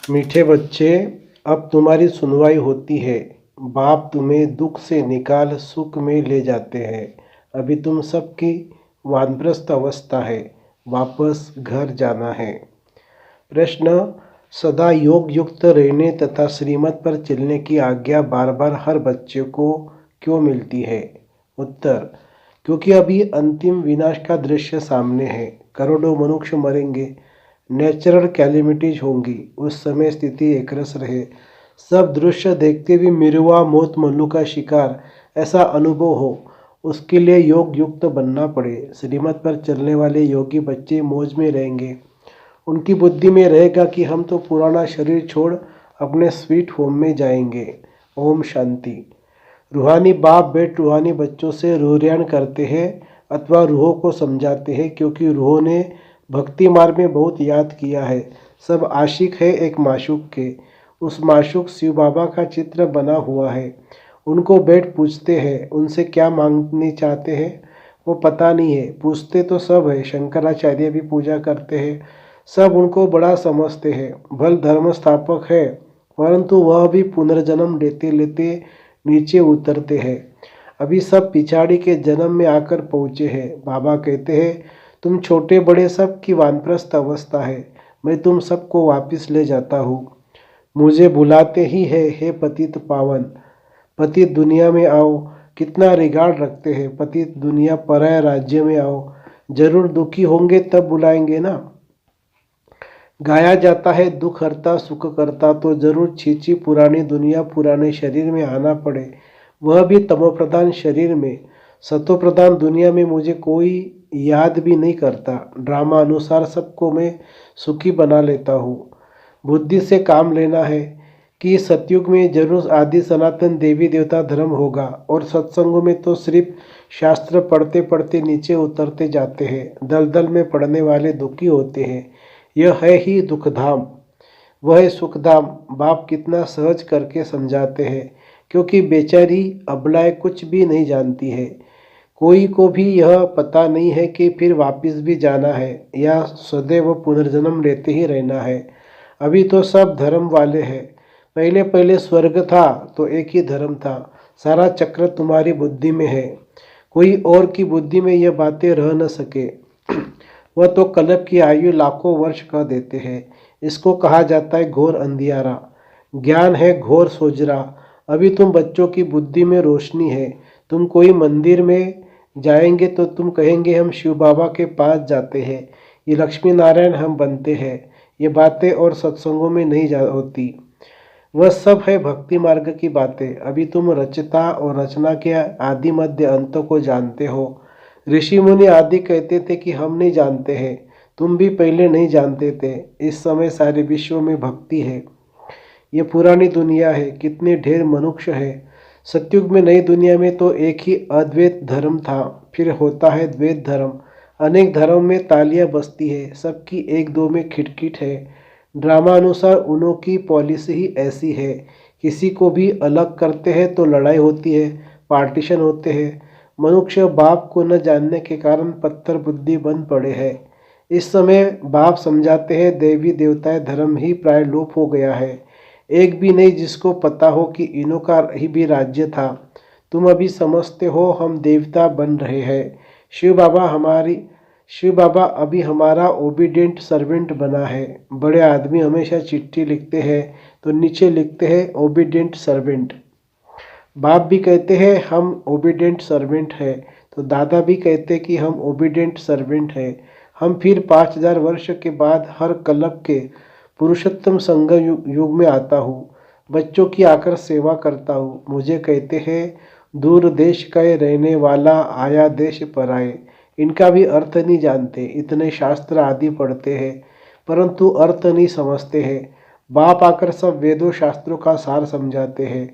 मीठे बच्चे, अब तुम्हारी सुनवाई होती है। बाप तुम्हें दुख से निकाल सुख में ले जाते हैं। अभी तुम सबकी वानप्रस्थ अवस्था है, वापस घर जाना है। प्रश्न: सदा योग युक्त रहने तथा श्रीमत पर चलने की आज्ञा बार बार हर बच्चे को क्यों मिलती है? उत्तर: क्योंकि अभी अंतिम विनाश का दृश्य सामने है। करोड़ों मनुष्य मरेंगे, नेचुरल कैलेमिटीज होंगी। उस समय स्थिति एकरस रहे। सब दृश्य देखते भी मिरुआ मौत मल्लू का शिकार ऐसा अनुभव हो, उसके लिए योग युक्त बनना पड़े। श्रीमत पर चलने वाले योगी बच्चे मौज में रहेंगे। उनकी बुद्धि में रहेगा कि हम तो पुराना शरीर छोड़ अपने स्वीट होम में जाएंगे। ओम शांति। रूहानी बाप बेट रूहानी बच्चों से रूहरियान करते हैं अथवा रूहों को समझाते हैं, क्योंकि रूहों ने भक्ति मार्ग में बहुत याद किया है। सब आशिक है एक माशूक के। उस माशूक शिव बाबा का चित्र बना हुआ है। उनको बेट पूछते हैं, उनसे क्या मांगने चाहते हैं वो पता नहीं है। पूछते तो सब है, शंकराचार्य भी पूजा करते हैं। सब उनको बड़ा समझते हैं। भल धर्म स्थापक है, परंतु वह भी पुनर्जन्म लेते लेते नीचे उतरते हैं। अभी सब पिछाड़ी के जन्म में आकर पहुँचे हैं। बाबा कहते हैं, तुम छोटे बड़े सब की वानप्रस्थ अवस्था है। मैं तुम सबको वापस ले जाता हूँ। मुझे बुलाते ही है, हे पतित पावन। पतित दुनिया में आओ। कितना रिगार्ड रखते हैं। पतित दुनिया पराया राज्य में आओ। जरूर दुखी होंगे तब बुलाएंगे ना। गाया जाता है दुख हरता सुख करता, तो जरूर छीछी पुरानी दुनिया पुराने शरीर में आना पड़े, वह भी तमोप्रधान शरीर में। सतोप्रधान दुनिया में मुझे कोई याद भी नहीं करता। ड्रामा अनुसार सबको मैं सुखी बना लेता हूँ। बुद्धि से काम लेना है कि सतयुग में जरूर आदि सनातन देवी देवता धर्म होगा, और सत्संगों में तो सिर्फ शास्त्र पढ़ते पढ़ते नीचे उतरते जाते हैं। दलदल में पड़ने वाले दुखी होते हैं। यह है ही दुखधाम, वह सुखधाम। बाप कितना सहज करके समझाते हैं, क्योंकि बेचारी अबलाएं कुछ भी नहीं जानती है। कोई को भी यह पता नहीं है कि फिर वापस भी जाना है या सदैव पुनर्जन्म लेते ही रहना है। अभी तो सब धर्म वाले हैं। पहले पहले स्वर्ग था तो एक ही धर्म था। सारा चक्र तुम्हारी बुद्धि में है। कोई और की बुद्धि में यह बातें रह न सके। वह तो कल्प की आयु लाखों वर्ष कह देते हैं। इसको कहा जाता है घोर अंधियारा। ज्ञान है घोर सोजरा। अभी तुम बच्चों की बुद्धि में रोशनी है। तुम कोई मंदिर में जाएंगे तो तुम कहेंगे हम शिव बाबा के पास जाते हैं, ये लक्ष्मी नारायण हम बनते हैं। ये बातें और सत्संगों में नहीं होती। वह सब है भक्ति मार्ग की बातें। अभी तुम रचता और रचना के आदि मध्य अंत को जानते हो। ऋषि मुनि आदि कहते थे कि हम नहीं जानते हैं। तुम भी पहले नहीं जानते थे। इस समय सारे विश्व में भक्ति है। ये पुरानी दुनिया है, कितने ढेर मनुष्य है। सतयुग में नई दुनिया में तो एक ही अद्वैत धर्म था, फिर होता है द्वैत धर्म। अनेक धर्म में तालियां बजती है, सबकी एक दो में खिटखिट है। ड्रामा अनुसार उन्हों की पॉलिसी ही ऐसी है। किसी को भी अलग करते हैं तो लड़ाई होती है, पार्टीशन होते हैं। मनुष्य बाप को न जानने के कारण पत्थर बुद्धि बन पड़े हैं। इस समय बाप समझाते हैं देवी देवताएं धर्म ही प्राय लोप हो गया है। एक भी नहीं जिसको पता हो कि इन्हों का ही भी राज्य था। तुम अभी समझते हो हम देवता बन रहे हैं। शिव बाबा अभी हमारा ओबीडियंट सर्वेंट बना है। बड़े आदमी हमेशा चिट्ठी लिखते हैं तो नीचे लिखते हैं ओबीडियंट सर्वेंट। बाप भी कहते हैं हम ओबीडियंट सर्वेंट हैं, तो दादा भी कहते कि हम ओबीडियंट सर्वेंट हैं। हम फिर 5000 वर्ष के बाद हर कल्प के पुरुषोत्तम संगम युग में आता हूँ। बच्चों की आकर सेवा करता हूँ। मुझे कहते हैं दूर देश का रहने वाला आया देश पर आए। इनका भी अर्थ नहीं जानते। इतने शास्त्र आदि पढ़ते हैं परंतु अर्थ नहीं समझते हैं। बाप आकर सब वेदों शास्त्रों का सार समझाते हैं।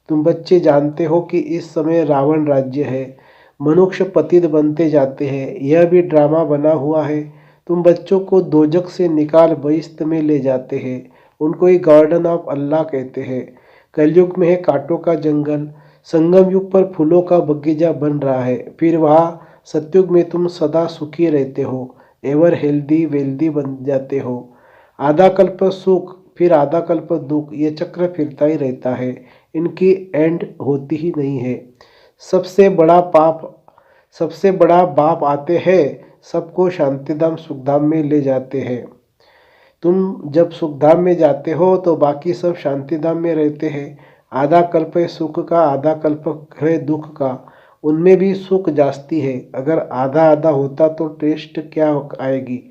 तुम बच्चे जानते हो कि इस समय रावण राज्य है। मनुष्य पतित बनते जाते हैं। यह भी ड्रामा बना हुआ है। तुम बच्चों को दोजक से निकाल बहिश्त में ले जाते हैं। उनको ही गार्डन ऑफ अल्लाह कहते हैं। कलयुग में है कांटों का जंगल। संगम युग पर फूलों का बगीचा बन रहा है। फिर वहाँ सतयुग में तुम सदा सुखी रहते हो, एवर हेल्दी वेल्दी बन जाते हो। आधा कल्प सुख फिर आधा कल्प दुख, ये चक्र फिरता ही रहता है, इनकी एंड होती ही नहीं है। सबसे बड़ा बाप आते हैं, सबको शांतिधाम सुखधाम में ले जाते हैं। तुम जब सुखधाम में जाते हो तो बाकी सब शांतिधाम में रहते हैं। आधा कल्प है सुख का, आधा कल्प है दुख का, उनमें भी सुख जास्ती है। अगर आधा आधा होता तो टेस्ट क्या आएगी।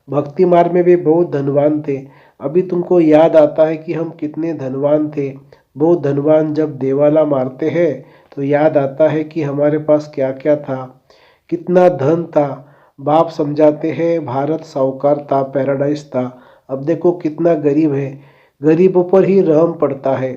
भक्ति मार्ग में भी बहुत धनवान थे। अभी तुमको याद आता है कि हम कितने धनवान थे। बहुत धनवान जब देवाला मारते हैं तो याद आता है कि हमारे पास क्या क्या था, कितना धन था। बाप समझाते हैं भारत साहूकार था, पैराडाइज था। अब देखो कितना गरीब है, गरीबों पर ही रहम पड़ता है।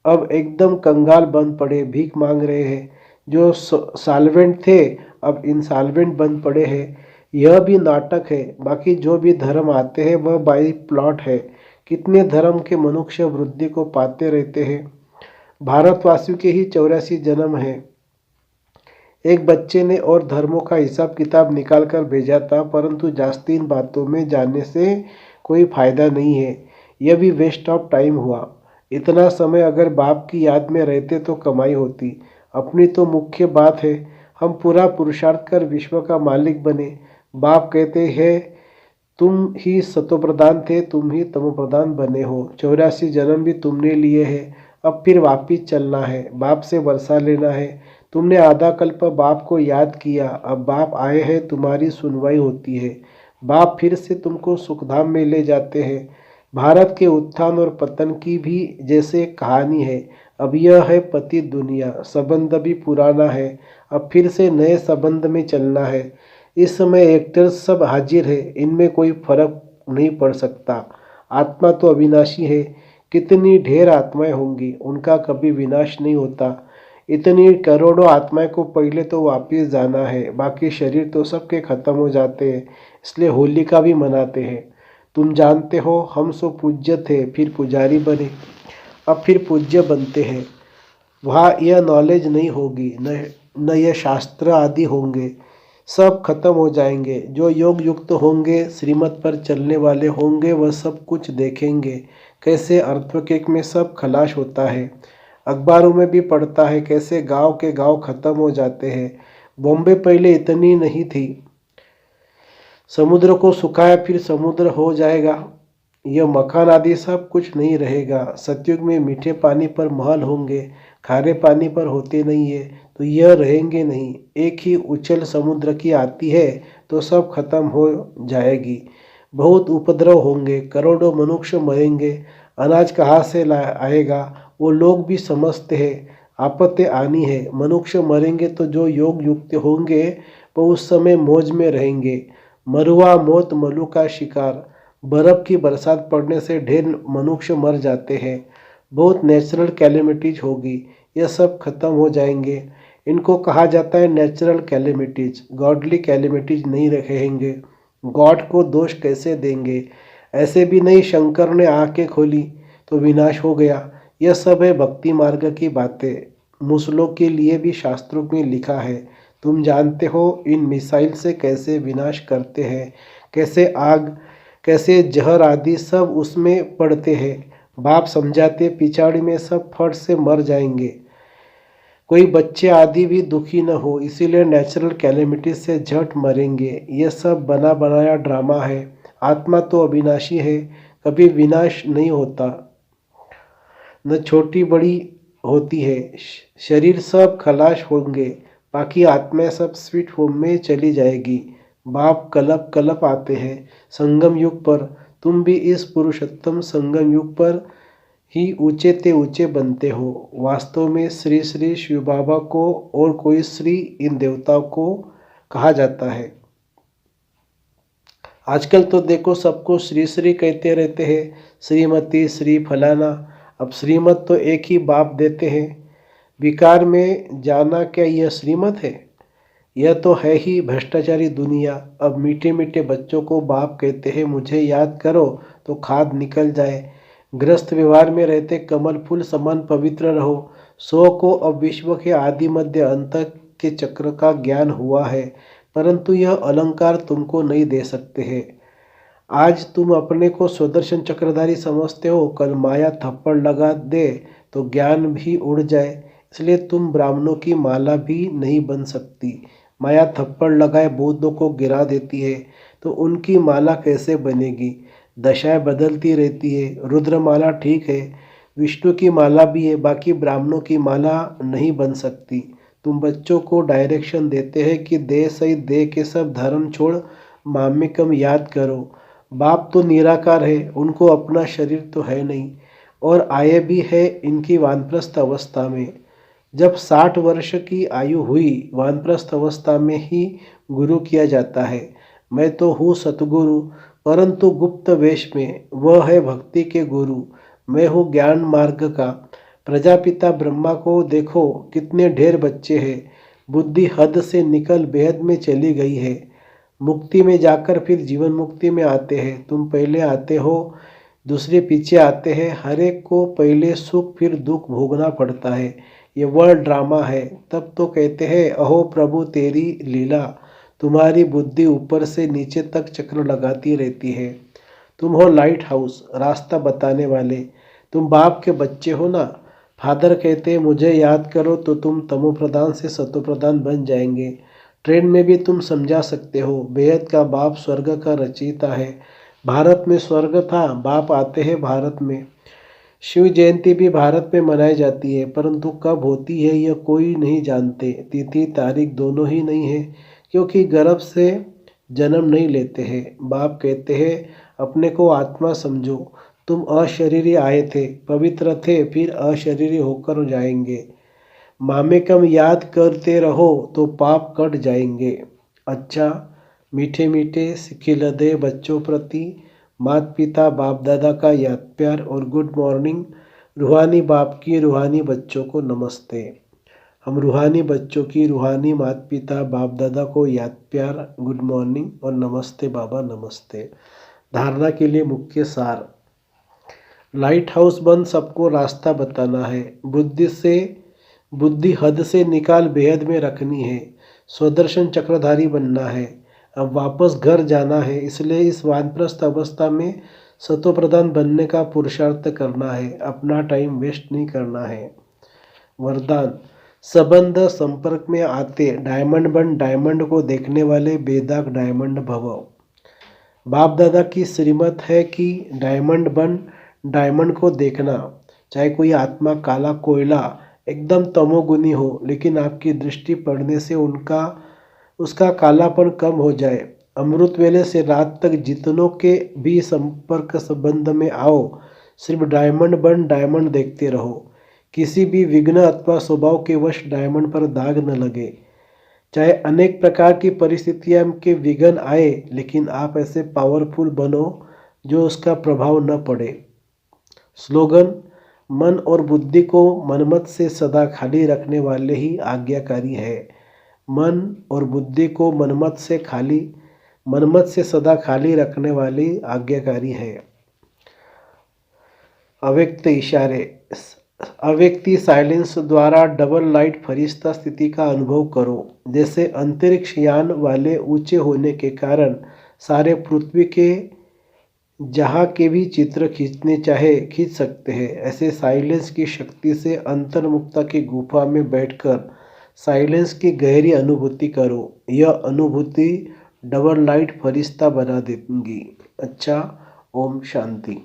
अब एकदम कंगाल बन पड़े, भीख मांग रहे हैं। जो साल्वेंट थे अब इंसॉल्वेंट बन पड़े हैं। यह भी नाटक है। बाकी जो भी धर्म आते हैं वह बाई प्लॉट है। कितने धर्म के मनुष्य वृद्धि को पाते रहते हैं। भारतवासियों के ही 84 जन्म हैं। एक बच्चे ने और धर्मों का हिसाब किताब निकाल कर भेजा था, परंतु जास्ती इन बातों में जानने से कोई फायदा नहीं है। यह भी वेस्ट ऑफ टाइम हुआ। इतना समय अगर बाप की याद में रहते तो कमाई होती। अपनी तो मुख्य बात है हम पूरा पुरुषार्थ कर विश्व का मालिक बने। बाप कहते हैं तुम ही सतोप्रधान थे, तुम ही तमोप्रधान बने हो। 84 जन्म भी तुमने लिए हैं। अब फिर वापिस चलना है, बाप से वर्षा लेना है। तुमने आधा कल्प बाप को याद किया, अब बाप आए हैं, तुम्हारी सुनवाई होती है। बाप फिर से तुमको सुखधाम में ले जाते हैं। भारत के उत्थान और पतन की भी जैसे कहानी है। अब यह है पति दुनिया, संबंध भी पुराना है, अब फिर से नए संबंध में चलना है। इस समय एक्टर्स सब हाजिर है, इनमें कोई फर्क नहीं पड़ सकता। आत्मा तो अविनाशी है। कितनी ढेर आत्माएं होंगी, उनका कभी विनाश नहीं होता। इतनी करोड़ों आत्माएं को पहले तो वापिस जाना है, बाकी शरीर तो सबके खत्म हो जाते हैं। इसलिए होली का भी मनाते हैं। तुम जानते हो हम सो पूज्य थे, फिर पुजारी बने, अब फिर पूज्य बनते हैं। वहाँ यह नॉलेज नहीं होगी, न यह शास्त्र आदि होंगे, सब खत्म हो जाएंगे। जो योग युक्त होंगे, श्रीमत पर चलने वाले होंगे, वह सब कुछ देखेंगे कैसे अर्थक्वेक में सब खलाश होता है। अखबारों में भी पढ़ता है कैसे गांव के गांव खत्म हो जाते हैं। बॉम्बे पहले इतनी नहीं थी, समुद्र को सुखाया फिर समुद्र हो जाएगा। यह मकान आदि सब कुछ नहीं रहेगा। सतयुग में मीठे पानी पर महल होंगे, खारे पानी पर होते नहीं है, तो यह रहेंगे नहीं। एक ही उछल समुद्र की आती है तो सब खत्म हो जाएगी। बहुत उपद्रव होंगे, करोड़ों मनुष्य मरेंगे। अनाज कहाँ से आएगा, वो लोग भी समझते हैं। आपत्ति आनी है, मनुष्य मरेंगे तो जो योग युक्त होंगे वो उस समय मौज में रहेंगे। मरुआ मौत मलू का शिकार। बर्फ़ की बरसात पड़ने से ढेर मनुष्य मर जाते हैं। बहुत नेचुरल कैलेमिटीज होगी, यह सब खत्म हो जाएंगे। इनको कहा जाता है नेचुरल कैलेमिटीज, गॉडली कैलेमिटीज नहीं रहेंगे। गॉड को दोष कैसे देंगे। ऐसे भी नहीं शंकर ने आंखें खोली तो विनाश हो गया। यह सब है भक्ति मार्ग की बातें। मुसलों के लिए भी शास्त्रों में लिखा है। तुम जानते हो इन मिसाइल से कैसे विनाश करते हैं, कैसे आग, कैसे जहर आदि सब उसमें पड़ते हैं। बाप समझाते पिछाड़ी में सब फट से मर जाएंगे, कोई बच्चे आदि भी दुखी न हो, इसीलिए नेचुरल कैलेमिटी से झट मरेंगे। ये सब बना बनाया ड्रामा है। आत्मा तो अविनाशी है, कभी विनाश नहीं होता, न छोटी बड़ी होती है। शरीर सब खलाश होंगे, बाकी आत्माएं सब स्वीट होम में चली जाएगी। बाप कलप कलप आते हैं संगम युग पर। तुम भी इस पुरुषोत्तम संगम युग पर ही ऊंचे ते ऊंचे बनते हो। वास्तव में श्री श्री शिव बाबा को और कोई श्री इन देवताओं को कहा जाता है। आजकल तो देखो सबको श्री श्री कहते रहते हैं, श्रीमती श्री फलाना। अब श्रीमत तो एक ही बाप देते हैं। विकार में जाना क्या यह श्रीमत है? यह तो है ही भ्रष्टाचारी दुनिया। अब मीठे मीठे बच्चों को बाप कहते हैं मुझे याद करो तो खाद निकल जाए। ग्रस्त व्यवहार में रहते कमल फूल समान पवित्र रहो। सो को अब विश्व के आदि मध्य अंत के चक्र का ज्ञान हुआ है, परंतु यह अलंकार तुमको नहीं दे सकते हैं। आज तुम अपने को सुदर्शन चक्रधारी समझते हो, कल माया थप्पड़ लगा दे तो ज्ञान भी उड़ जाए। इसलिए तुम ब्राह्मणों की माला भी नहीं बन सकती। माया थप्पड़ लगाए बौद्धों को गिरा देती है तो उनकी माला कैसे बनेगी? दशाएं बदलती रहती है। रुद्रमाला ठीक है, विष्णु की माला भी है, बाकी ब्राह्मणों की माला नहीं बन सकती। तुम बच्चों को डायरेक्शन देते हैं कि देह सहित देह के सब धर्म छोड़ मामेकम याद करो। बाप तो निराकार है, उनको अपना शरीर तो है नहीं, और आए भी है इनकी वानप्रस्थ अवस्था में। जब 60 वर्ष की आयु हुई, वानप्रस्थ अवस्था में ही गुरु किया जाता है। मैं तो हूँ सतगुरु, परंतु गुप्त वेश में। वह है भक्ति के गुरु, मैं हूँ ज्ञान मार्ग का। प्रजापिता ब्रह्मा को देखो, कितने ढेर बच्चे हैं। बुद्धि हद से निकल बेहद में चली गई है। मुक्ति में जाकर फिर जीवन मुक्ति में आते हैं। तुम पहले आते हो, दूसरे पीछे आते हैं। हर एक को पहले सुख फिर दुख भोगना पड़ता है। ये वर्ल्ड ड्रामा है। तब तो कहते हैं, अहो प्रभु तेरी लीला। तुम्हारी बुद्धि ऊपर से नीचे तक चक्र लगाती रहती है। तुम हो लाइट हाउस, रास्ता बताने वाले। तुम बाप के बच्चे हो ना। फादर कहते हैं, मुझे याद करो तो तुम तमो प्रधान से सतो प्रधान बन जाएंगे। ट्रेन में भी तुम समझा सकते हो, बेहद का बाप स्वर्ग का रचयिता है। भारत में स्वर्ग था, बाप आते हैं भारत में। शिव जयंती भी भारत में मनाई जाती है, परंतु कब होती है यह कोई नहीं जानते। तिथि तारीख दोनों ही नहीं है, क्योंकि गर्भ से जन्म नहीं लेते हैं। बाप कहते हैं, अपने को आत्मा समझो। तुम अशरीरी आए थे, पवित्र थे, फिर अशरीरी होकर जाएंगे। मामेकम याद करते रहो तो पाप कट जाएंगे। अच्छा, मीठे मीठे सिखिलदे बच्चों प्रति माता पिता बाप दादा का याद प्यार और गुड मॉर्निंग। रूहानी बाप की रूहानी बच्चों को नमस्ते। हम रूहानी बच्चों की रूहानी माता पिता बाप दादा को याद प्यार, गुड मॉर्निंग और नमस्ते बाबा नमस्ते। धारणा के लिए मुख्य सार। लाइट हाउस बन सबको रास्ता बताना है। बुद्धि हद से निकाल बेहद में रखनी है। स्वदर्शन चक्रधारी बनना है। अब वापस घर जाना है, इसलिए इस वानप्रस्थ अवस्था में सतो प्रधान बनने का पुरुषार्थ करना है। अपना टाइम वेस्ट नहीं करना है। वरदान। संबंध संपर्क में आते डायमंड बन डायमंड को देखने वाले बेदाग डायमंड भव। बाप दादा की श्रीमत है कि डायमंड बन डायमंड को देखना। चाहे कोई आत्मा काला कोयला एकदम तमोगुनी हो, लेकिन आपकी दृष्टि पड़ने से उसका कालापन कम हो जाए। अमृत वेले से रात तक जितनों के भी संपर्क संबंध में आओ, सिर्फ डायमंड बन डायमंड देखते रहो। किसी भी विघ्न अथवा स्वभाव के वश डायमंड पर दाग न लगे। चाहे अनेक प्रकार की परिस्थितियां के विघ्न आए, लेकिन आप ऐसे पावरफुल बनो जो उसका प्रभाव न पड़े। स्लोगन। मन और बुद्धि को मनमत से सदा खाली रखने वाले ही आज्ञाकारी है। मन और बुद्धि को मनमत से सदा खाली रखने वाली आज्ञाकारी है। अव्यक्त इशारे। अव्यक्ति साइलेंस द्वारा डबल लाइट फरिश्ता स्थिति का अनुभव करो। जैसे अंतरिक्ष यान वाले ऊंचे होने के कारण सारे पृथ्वी के जहाँ के भी चित्र खींचने चाहे खींच सकते हैं, ऐसे साइलेंस की शक्ति से अंतर्मुक्ता की गुफा में बैठकर साइलेंस की गहरी अनुभूति करो। यह अनुभूति डबल लाइट फरिश्ता बना देंगी। अच्छा, ओम शांति।